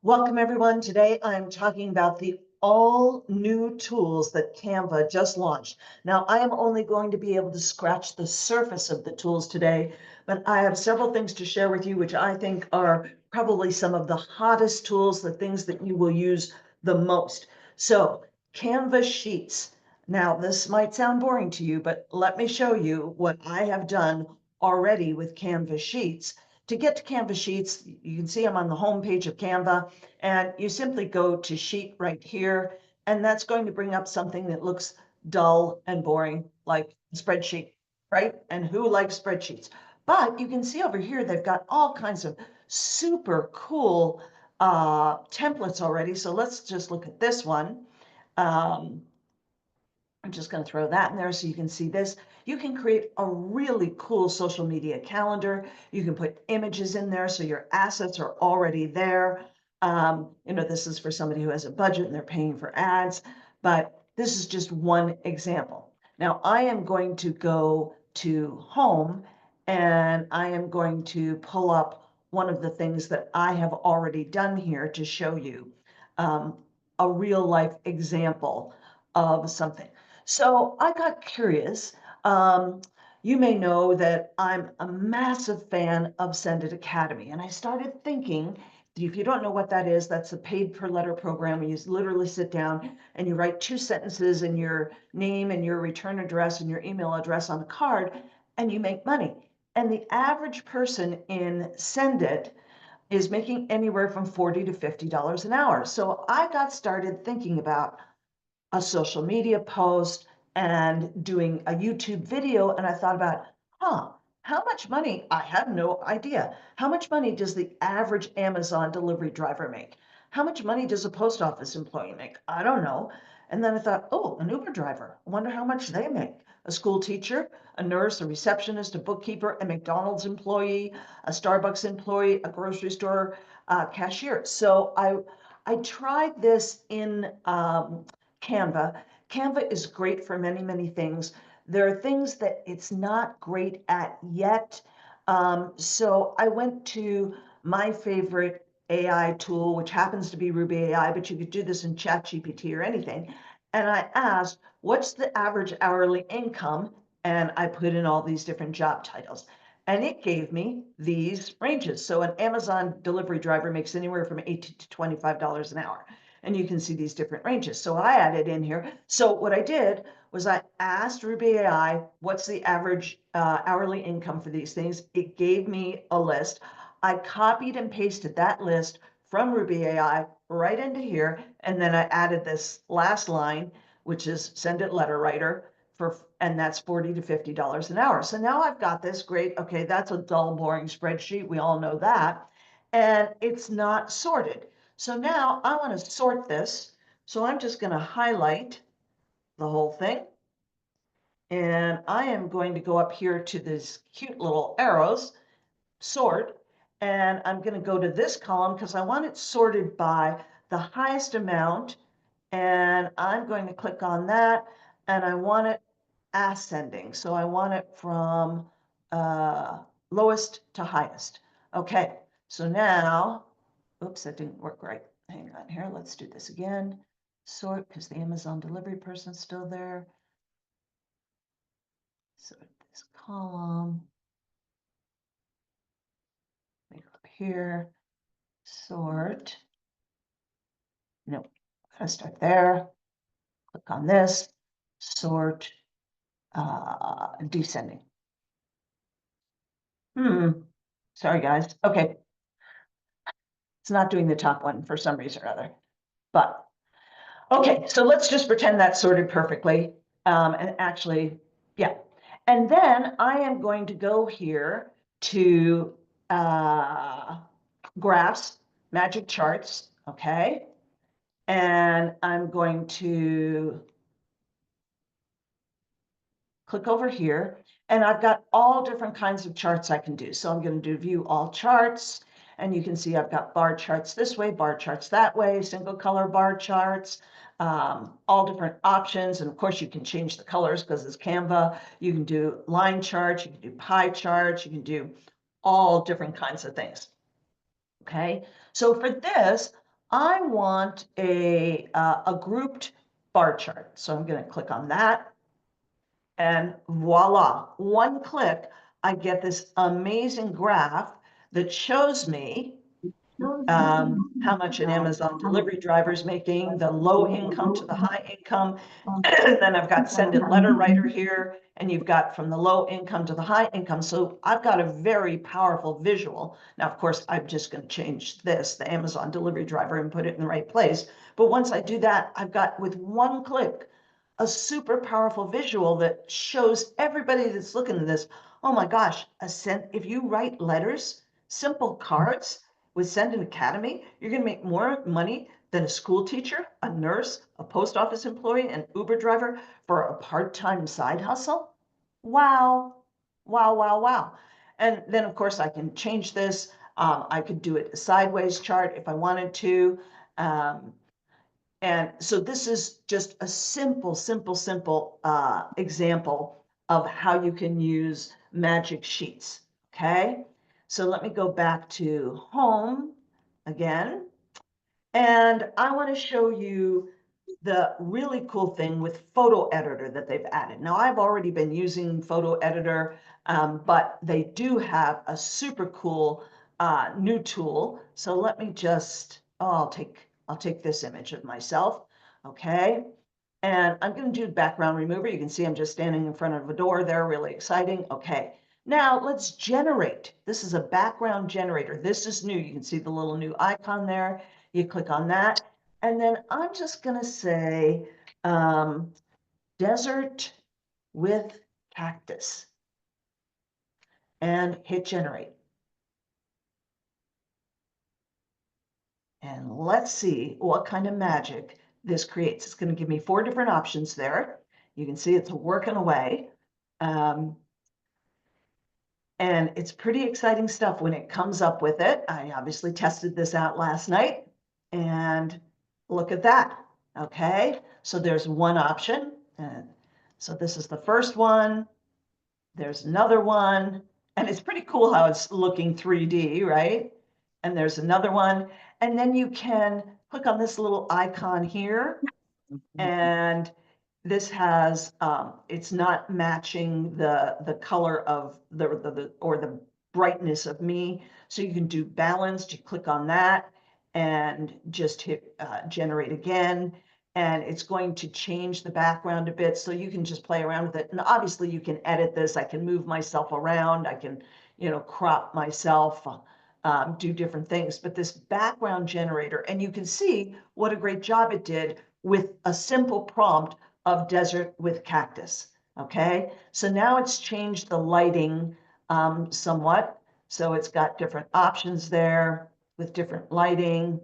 Welcome everyone. Today I'm talking about the all new tools that Canva just launched. Now I am only going to be able to scratch the surface of the tools today, but I have several things to share with you which I think are probably some of the hottest tools, the things that you will use the most. So Canva Sheets. Now this might sound boring to you, but let me show you what I have done already with Canva Sheets. To get to Canva Sheets, you can see I'm on the home page of Canva, and you simply go to Sheet right here, and that's going to bring up something that looks dull and boring, like a spreadsheet, right? And who likes spreadsheets? But you can see over here, they've got all kinds of super cool templates already. So let's just look at this one. I'm just going to throw that in there so you can see this. You can create a really cool social media calendar. You can put images in there so your assets are already there. This is for somebody who has a budget and they're paying for ads, but this is just one example. Now I am going to go to home and I am going to pull up one of the things that I have already done here to show you a real life example of something. So I got curious. You may know that I'm a massive fan of Send It Academy, and I started thinking, if you don't know what that is, that's a paid per letter program where you literally sit down and you write 2 sentences and your name and your return address and your email address on a card, and you make money. And the average person in Send It is making anywhere from $40 to $50 an hour. So I got started thinking about a social media post and doing a YouTube video. And I thought about, how much money? I have no idea. How much money does the average Amazon delivery driver make? How much money does a post office employee make? I don't know. And then I thought, oh, an Uber driver. I wonder how much they make. A school teacher, a nurse, a receptionist, a bookkeeper, a McDonald's employee, a Starbucks employee, a grocery store cashier. So I tried this in Canva. Canva is great for many, many things. There are things that it's not great at yet. So I went to my favorite AI tool, which happens to be Ruby AI, but you could do this in ChatGPT or anything. And I asked, what's the average hourly income? And I put in all these different job titles. And it gave me these ranges. So an Amazon delivery driver makes anywhere from $18 to $25 an hour. And you can see these different ranges. So I added in here. So what I did was I asked Ruby AI, what's the average hourly income for these things? It gave me a list. I copied and pasted that list from Ruby AI right into here. And then I added this last line, which is send it letter writer and that's $40 to $50 an hour. So now I've got this great, okay, that's a dull, boring spreadsheet. We all know that. And it's not sorted. So now I want to sort this. So I'm just going to highlight the whole thing. And I am going to go up here to these cute little arrows, sort, and I'm going to go to this column because I want it sorted by the highest amount. And I'm going to click on that and I want it ascending. So I want it from lowest to highest. Okay, so now, oops, that didn't work right. Hang on here, let's do this again. Sort, because the Amazon delivery person's still there. Sort this column. Make it up here. Sort. No, gotta start there. Click on this. Sort. Descending. Sorry, guys. Okay. It's not doing the top one for some reason or other. But okay, so let's just pretend that's sorted perfectly. And actually, yeah. And then I am going to go here to graphs, magic charts, okay? And I'm going to click over here, and I've got all different kinds of charts I can do. So I'm going to do view all charts, and you can see I've got bar charts this way, bar charts that way, single color bar charts, all different options. And of course you can change the colors because it's Canva. You can do line charts, you can do pie charts, you can do all different kinds of things. Okay, so for this, I want a grouped bar chart. So I'm going to click on that. And voila, one click, I get this amazing graph that shows me how much an Amazon delivery driver is making, the low income to the high income. And then I've got send it letter writer here, and you've got from the low income to the high income. So I've got a very powerful visual. Now, of course, I'm just going to change this, the Amazon delivery driver, and put it in the right place. But once I do that, I've got with one click a super powerful visual that shows everybody that's looking at this, oh my gosh, if you write letters, simple cards with Send an Academy, you're going to make more money than a school teacher, a nurse, a post office employee, an Uber driver for a part-time side hustle. Wow, wow, wow, wow. And then of course I can change this. I could do it a sideways chart if I wanted to. And so this is just a simple example of how you can use Magic Sheets, okay? So let me go back to home again. And I want to show you the really cool thing with photo editor that they've added. Now I've already been using photo editor, but they do have a super cool new tool. So let me just, I'll take this image of myself, okay? And I'm going to do background remover. You can see I'm just standing in front of a door there, really exciting. Okay, now let's generate. This is a background generator. This is new. You can see the little new icon there. You click on that. And then I'm just going to say desert with cactus and hit generate. And let's see what kind of magic this creates. It's going to give me 4 different options there. You can see it's working away. And it's pretty exciting stuff when it comes up with it. I obviously tested this out last night, and look at that. Okay, so there's one option. And so this is the first one. There's another one. And it's pretty cool how it's looking 3D, right? And there's another one. And then you can click on this little icon here, and this has it's not matching the color of the brightness of me. So you can do balanced. You click on that and just hit generate again. And it's going to change the background a bit. So you can just play around with it. And obviously you can edit this. I can move myself around. I can, crop myself, do different things. But this background generator, and you can see what a great job it did with a simple prompt of desert with cactus. Okay, so now it's changed the lighting somewhat. So it's got different options there with different lighting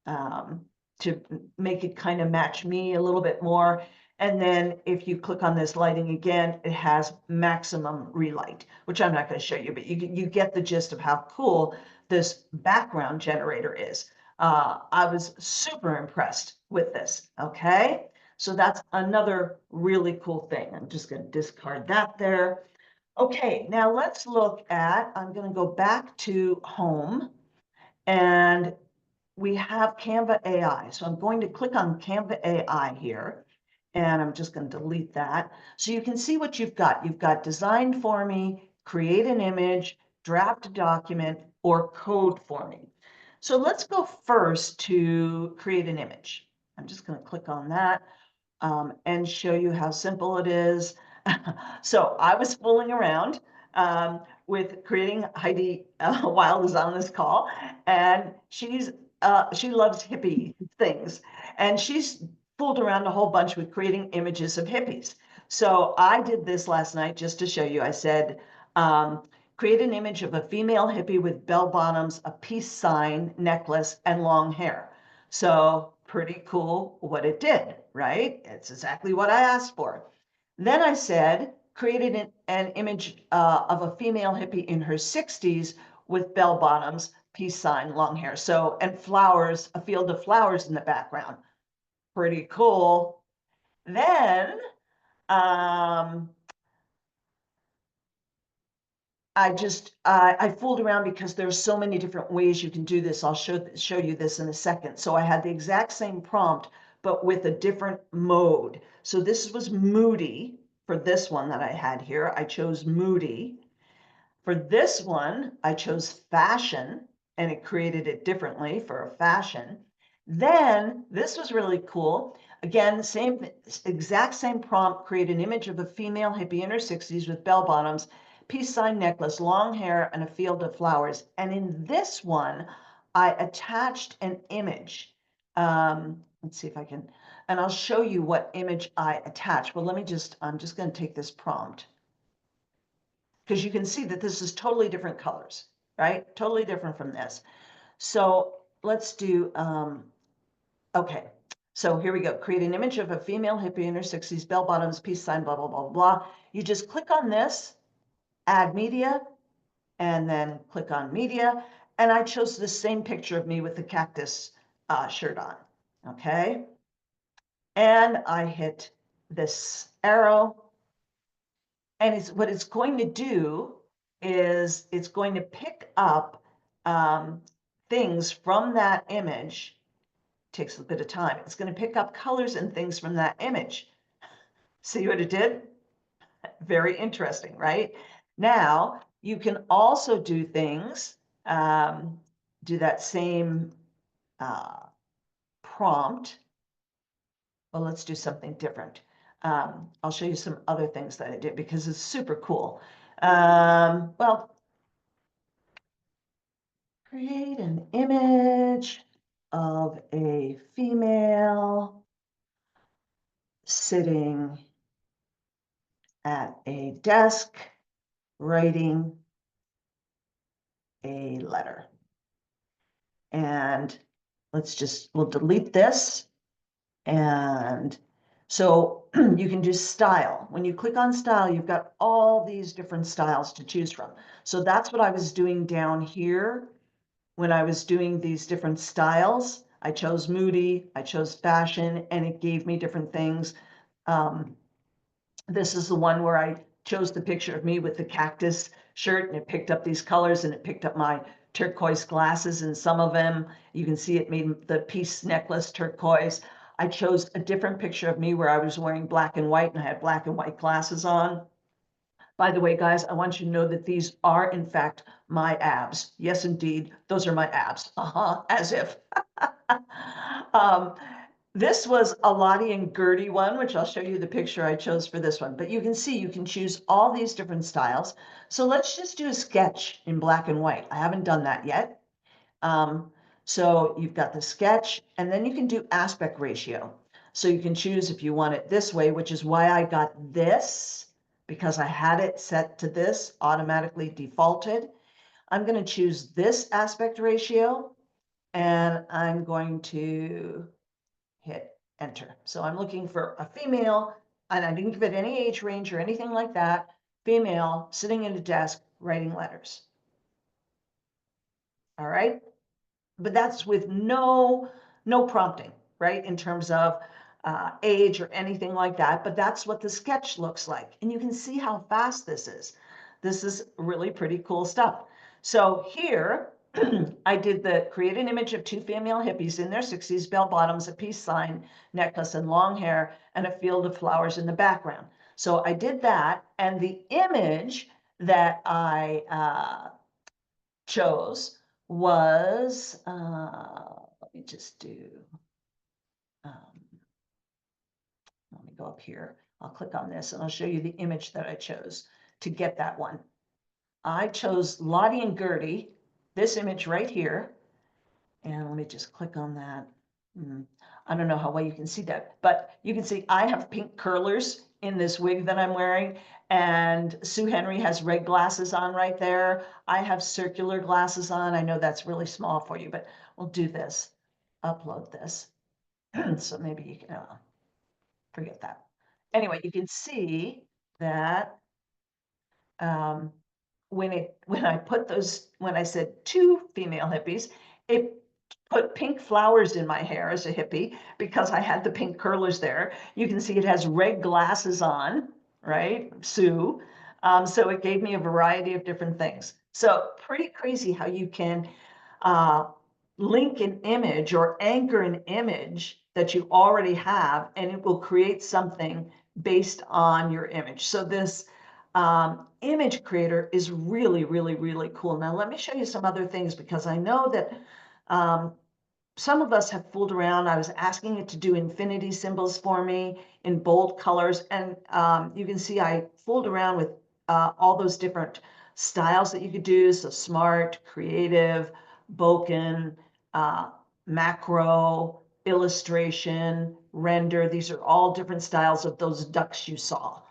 to make it kind of match me a little bit more. And then if you click on this lighting again, it has maximum relight, which I'm not going to show you, but you get the gist of how cool this background generator is. I was super impressed with this. Okay, so that's another really cool thing. I'm just going to discard that there. Okay, now let's look at, I'm going to go back to home, and we have Canva AI. So I'm going to click on Canva AI here, and I'm just going to delete that. So you can see what you've got. You've got design for me, create an image, draft a document, or code for me. So let's go first to create an image. I'm just going to click on that and show you how simple it is. So I was fooling around with creating Heidi Wild is on this call, and she loves hippie things, and she's fooled around a whole bunch with creating images of hippies. So I did this last night just to show you. I said, create an image of a female hippie with bell bottoms, a peace sign, necklace, and long hair. So pretty cool what it did, right? It's exactly what I asked for. Then I said, created an image of a female hippie in her 60s with bell bottoms, peace sign, long hair. So, and flowers, a field of flowers in the background. Pretty cool. Then I I fooled around because there's so many different ways you can do this. I'll show you this in a second. So I had the exact same prompt, but with a different mode. So this was moody for this one that I had here. I chose moody. For this one, I chose fashion, and it created it differently for a fashion. Then this was really cool. Again, exact same prompt, create an image of a female hippie in her 60s with bell bottoms, peace sign necklace, long hair, and a field of flowers. And in this one, I attached an image. Let's see if I can, and I'll show you what image I attach. Well, I'm just going to take this prompt, because you can see that this is totally different colors, right? Totally different from this. So let's do, okay. So here we go. Create an image of a female hippie in her 60s, bell bottoms, peace sign, blah, blah, blah, blah. You just click on this, add media, and then click on media. And I chose the same picture of me with the cactus shirt on, okay? And I hit this arrow. And what it's going to do is it's going to pick up things from that image. Takes a bit of time. It's going to pick up colors and things from that image. See what it did? Very interesting, right? Now, you can also do things, do that same prompt. Well, let's do something different. I'll show you some other things that I did because it's super cool. Well, create an image of a female sitting at a desk writing a letter. And we'll delete this. And so you can do style. When you click on style, you've got all these different styles to choose from. So that's what I was doing down here. When I was doing these different styles, I chose moody, I chose fashion, and it gave me different things. This is the one where I chose the picture of me with the cactus shirt, and it picked up these colors, and it picked up my turquoise glasses, and some of them, you can see it made the peace necklace turquoise. I chose a different picture of me where I was wearing black and white, and I had black and white glasses on. By the way, guys, I want you to know that these are, in fact, my abs. Yes, indeed, those are my abs. As if. This was a Lottie and Gertie one, which I'll show you the picture I chose for this one. But you can see you can choose all these different styles. So let's just do a sketch in black and white. I haven't done that yet. So you've got the sketch, and then you can do aspect ratio. So you can choose if you want it this way, which is why I got this, because I had it set to this, automatically defaulted. I'm going to choose this aspect ratio, and I'm going to hit enter. So I'm looking for a female, and I didn't give it any age range or anything like that, female sitting at a desk writing letters. All right. But that's with no prompting, right? In terms of age or anything like that. But that's what the sketch looks like. And you can see how fast this is. This is really pretty cool stuff. So here, I did create an image of two female hippies in their 60s, bell bottoms, a peace sign, necklace, and long hair, and a field of flowers in the background. So I did that, and the image that I chose was, let me just do, let me go up here. I'll click on this and I'll show you the image that I chose to get that one. I chose Lottie and Gertie, this image right here. And let me just click on that. I don't know how well you can see that, but you can see I have pink curlers in this wig that I'm wearing, and Sue Henry has red glasses on right there. I have circular glasses on. I know that's really small for you, but we'll do this, upload this. So maybe you can forget that. Anyway, you can see that when I said two female hippies, it put pink flowers in my hair as a hippie because I had the pink curlers there. You can see it has red glasses on, right? Sue. So it gave me a variety of different things. So pretty crazy how you can link an image or anchor an image that you already have, and it will create something based on your image. So this image creator is really, really, really cool. Now, let me show you some other things, because I know that some of us have fooled around. I was asking it to do infinity symbols for me in bold colors. And you can see I fooled around with all those different styles that you could do. So smart, creative, bokeh, macro, illustration, render. These are all different styles of those ducks you saw.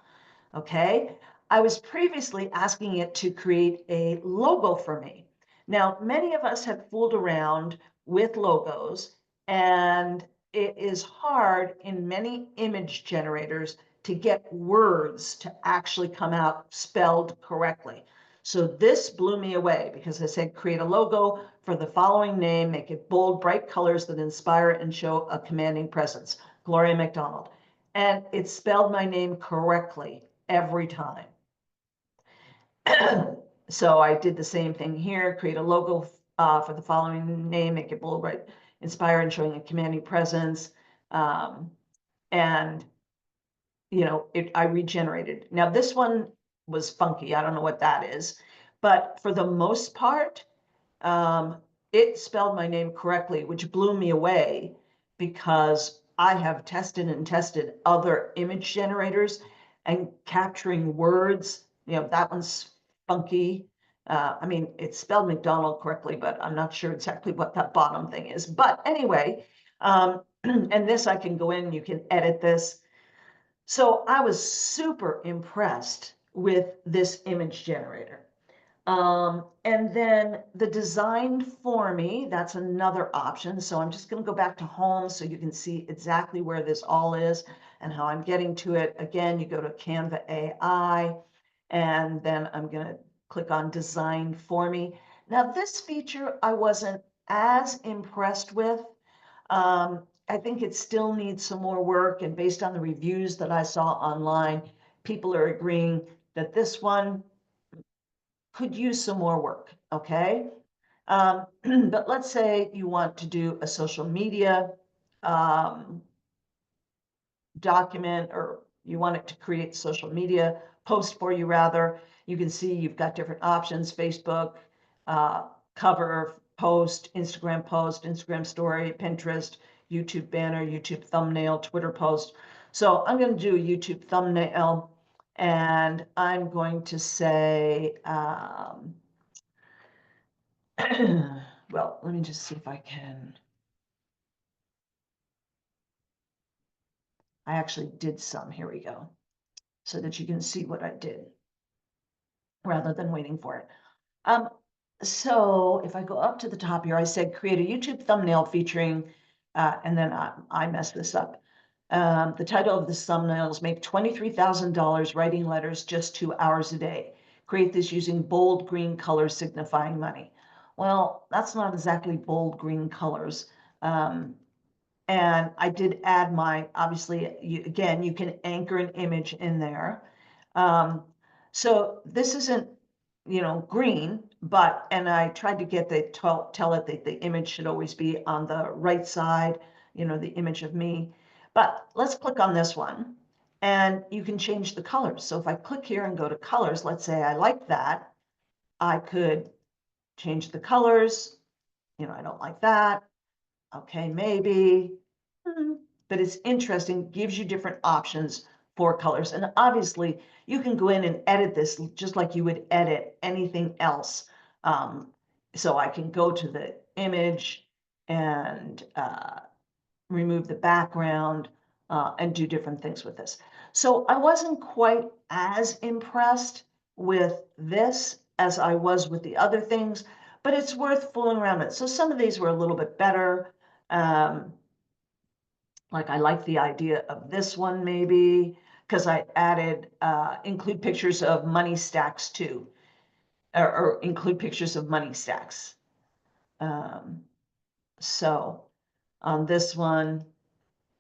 Okay. I was previously asking it to create a logo for me. Now, many of us have fooled around with logos, and it is hard in many image generators to get words to actually come out spelled correctly. So this blew me away, because I said, create a logo for the following name, make it bold, bright colors that inspire and show a commanding presence. Gloria McDonald. And it spelled my name correctly every time. So I did the same thing here, create a logo for the following name, make it bold, bright, inspire, and showing a commanding presence. And, I regenerated. Now this one was funky. I don't know what that is, but for the most part, it spelled my name correctly, which blew me away, because I have tested and tested other image generators, and capturing words, that one's funky. I mean, it spelled McDonald correctly, but I'm not sure exactly what that bottom thing is. But anyway, and this I can go in, you can edit this. So I was super impressed with this image generator. And then the design for me, that's another option. So I'm just going to go back to home so you can see exactly where this all is and how I'm getting to it. Again, you go to Canva AI, and then I'm going to click on design for me. Now, this feature I wasn't as impressed with. I think it still needs some more work. And based on the reviews that I saw online, people are agreeing that this one could use some more work, okay? But let's say you want to do a social media document, or you want it to create social media post for you, rather. You can see you've got different options: Facebook, cover, post, Instagram story, Pinterest, YouTube banner, YouTube thumbnail, Twitter post. So I'm going to do a YouTube thumbnail, and I'm going to say, well, let me just see if I can. I actually did some. Here we go. So that you can see what I did rather than waiting for it. So if I go up to the top here, I said create a YouTube thumbnail featuring, and then I messed this up. The title of this thumbnail is "Make $23,000 Writing Letters Just 2 Hours a Day. Create this using bold green colors signifying money." Well, that's not exactly bold green colors. And I did add obviously, again, you can anchor an image in there. So this isn't, green, and I tried to get tell it that the image should always be on the right side, the image of me. But let's click on this one, and you can change the colors. So if I click here and go to colors, let's say I like that, I could change the colors. I don't like that. Okay, maybe. But it's interesting, gives you different options for colors. And obviously, you can go in and edit this just like you would edit anything else. So I can go to the image and remove the background and do different things with this. So I wasn't quite as impressed with this as I was with the other things, but it's worth fooling around with. So some of these were a little bit better. Like I like the idea of this one, maybe, because I added include pictures of money stacks too, or include pictures of money stacks. So on this one,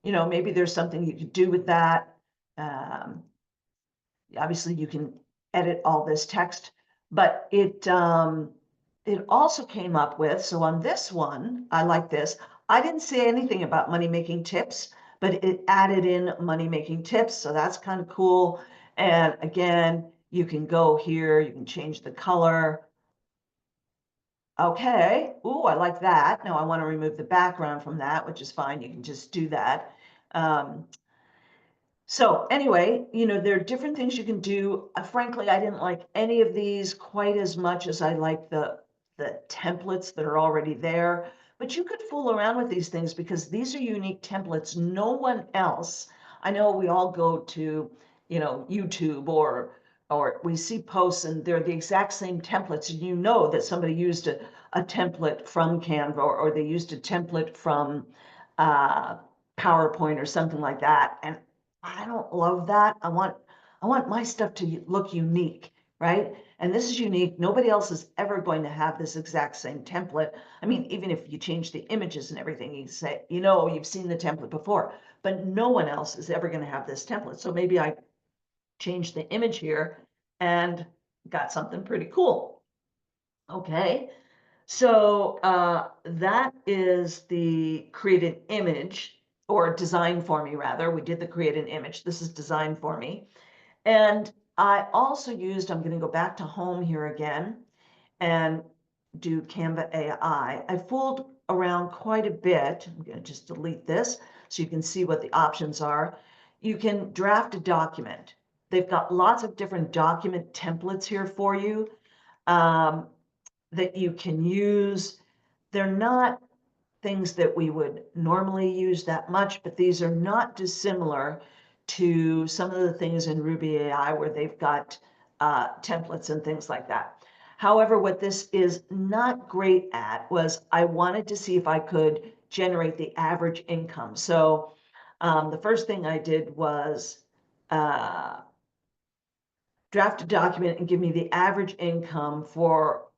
maybe there's something you could do with that. Obviously, you can edit all this text, but it also came up with, so on this one, I like this. I didn't say anything about money-making tips, but it added in money-making tips. So that's kind of cool. And again, you can go here, you can change the color. Okay, ooh, I like that. Now I want to remove the background from that, which is fine. You can just do that. So anyway, there are different things you can do. Frankly, I didn't like any of these quite as much as I like the templates that are already there. But you could fool around with these things because these are unique templates. No one else. I know we all go to, YouTube or we see posts and they're the exact same templates, and you know that somebody used a template from Canva or they used a template from PowerPoint or something like that. And I don't love that. I want my stuff to look unique, right? And this is unique. Nobody else is ever going to have this exact same template. I mean, even if you change the images and everything, you say, you've seen the template before, but no one else is ever going to have this template. So maybe I changed the image here and got something pretty cool. Okay. So that is the create an image, or design for me rather. We did the create an image. This is design for me. And I also used, I'm going to go back to home here again and do Canva AI. I fooled around quite a bit. I'm going to just delete this so you can see what the options are. You can draft a document. They've got lots of different document templates here for you. That you can use. They're not things that we would normally use that much, but these are not dissimilar to some of the things in Ruby AI where they've got templates and things like that. However, what this is not great at was I wanted to see if I could generate the average income. So the first thing I did was draft a document and give me the average income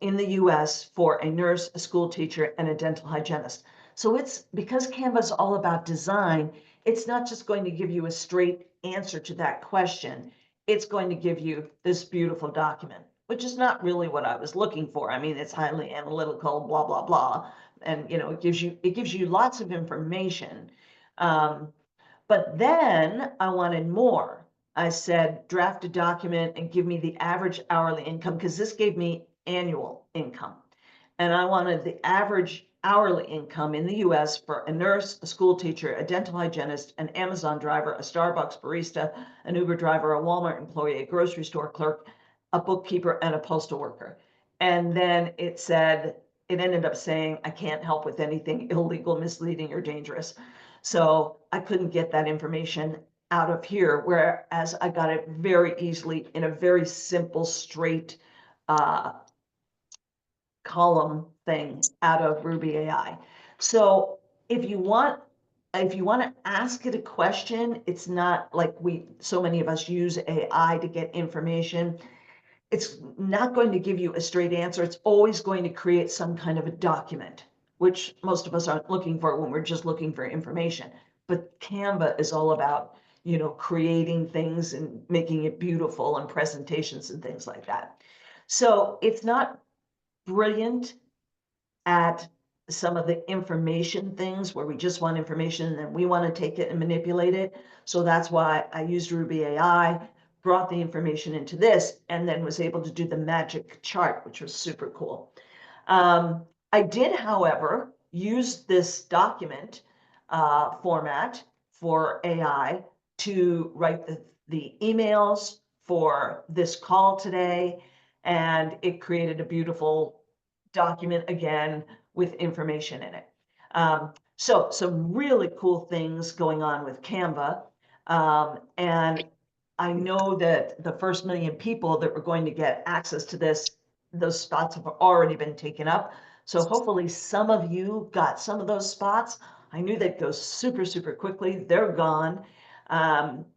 in the US for a nurse, a school teacher, and a dental hygienist. So it's because Canva is all about design, it's not just going to give you a straight answer to that question. It's going to give you this beautiful document, which is not really what I was looking for. I mean, it's highly analytical, blah, blah, blah. And it gives you lots of information. But then I wanted more. I said, draft a document and give me the average hourly income, because this gave me annual income. And I wanted the average hourly income in the US for a nurse, a school teacher, a dental hygienist, an Amazon driver, a Starbucks barista, an Uber driver, a Walmart employee, a grocery store clerk, a bookkeeper, and a postal worker. And then it ended up saying, I can't help with anything illegal, misleading, or dangerous. So I couldn't get that information out of here, whereas I got it very easily in a very simple, straight column thing out of Ruby AI. So if you want to ask it a question, it's not like so many of us use AI to get information. It's not going to give you a straight answer. It's always going to create some kind of a document, which most of us aren't looking for when we're just looking for information. But Canva is all about, creating things and making it beautiful and presentations and things like that. So it's not brilliant at some of the information things where we just want information and then we want to take it and manipulate it. So that's why I used Ruby AI, brought the information into this, and then was able to do the magic chart, which was super cool. I did, however, use this document format for AI to write the emails for this call today, and it created a beautiful document again with information in it. So some really cool things going on with Canva. And I know that the first 1 million people that were going to get access to this, those spots have already been taken up. So hopefully some of you got some of those spots. I knew they'd go super, super quickly. They're gone.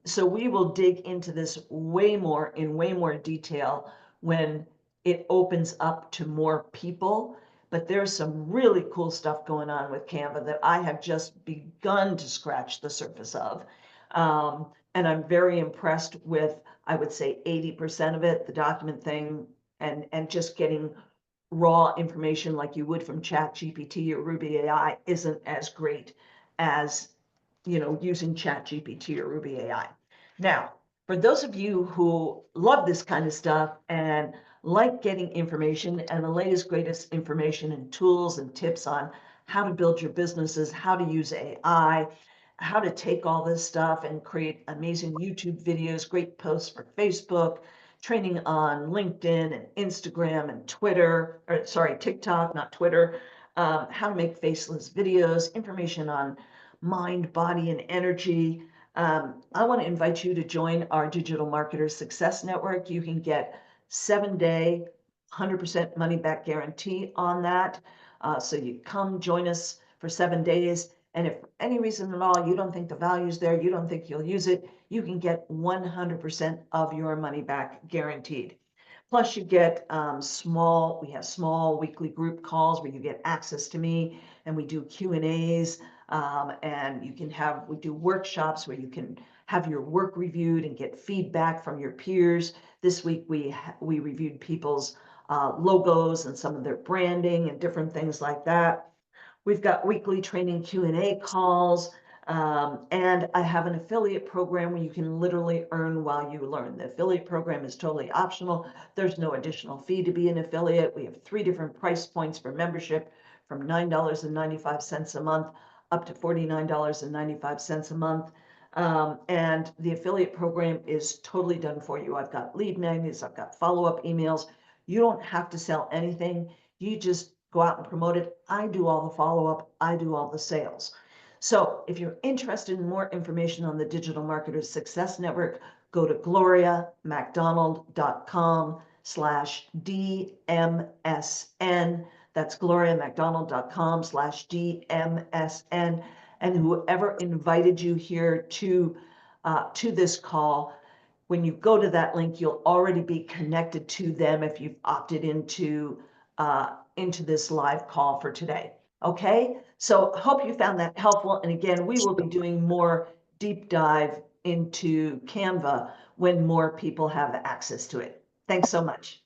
So we will dig into this in way more detail when it opens up to more people. But there's some really cool stuff going on with Canva that I have just begun to scratch the surface of. And I'm very impressed with I would say 80% of it, the document thing, and just getting raw information like you would from ChatGPT or Ruby AI isn't as great as, using ChatGPT or Ruby AI. Now, for those of you who love this kind of stuff and like getting information and the latest, greatest information and tools and tips on how to build your businesses, how to use AI, how to take all this stuff and create amazing YouTube videos, great posts for Facebook, training on LinkedIn and Instagram and Twitter, or sorry, TikTok, not Twitter, how to make faceless videos, information on mind, body, and energy. I want to invite you to join our Digital Marketers Success Network. You can get 7-day, 100% money back guarantee on that. So you come join us for 7 days. And if for any reason at all you don't think the value's there, you don't think you'll use it, you can get 100% of your money back guaranteed. Plus you get we have small weekly group calls where you get access to me, and we do Q&As, and we do workshops where you can have your work reviewed and get feedback from your peers. This week we reviewed people's logos and some of their branding and different things like that. We've got weekly training Q&A calls, and I have an affiliate program where you can literally earn while you learn. The affiliate program is totally optional. There's no additional fee to be an affiliate. We have 3 different price points for membership, from $9.95 a month up to $49.95 a month. And the affiliate program is totally done for you. I've got lead magnets, I've got follow-up emails. You don't have to sell anything. You just go out and promote it. I do all the follow-up. I do all the sales. So if you're interested in more information on the Digital Marketers Success Network, go to gloriamacdonald.com/DMSN. That's gloriamacdonald.com/DMSN. And whoever invited you here to this call, when you go to that link, you'll already be connected to them if you've opted into this live call for today. Okay, so hope you found that helpful. And again, we will be doing more deep dive into Canva when more people have access to it. Thanks so much.